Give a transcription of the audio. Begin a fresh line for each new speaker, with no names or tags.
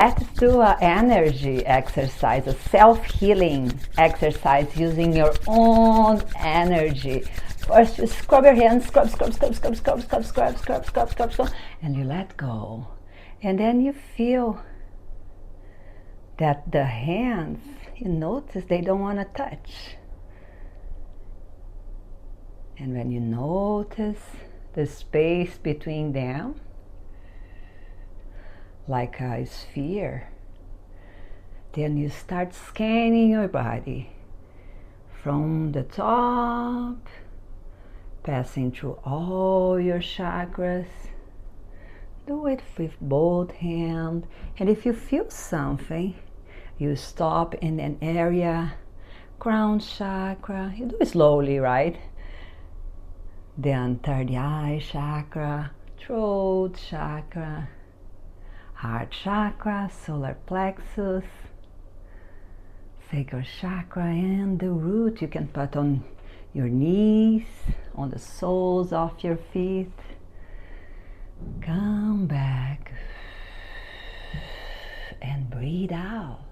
Let's do an energy exercise, a self-healing exercise using your own energy. First, you scrub your hands, scrub, scrub, scrub, scrub, scrub, scrub, scrub, scrub, scrub, scrub, scrub, and you let go. And then you feel that the hands, you notice they don't want to touch. And when you notice the space between them, like a sphere, then you start scanning your body from the top, passing through all your chakras. Do it with both hands, and if you feel something, you stop in an area, crown chakra. You do it slowly, right? Then third eye chakra, throat chakra, heart chakra, solar plexus, sacral chakra, and the root you can put on your knees, on the soles of your feet. Come back and breathe out.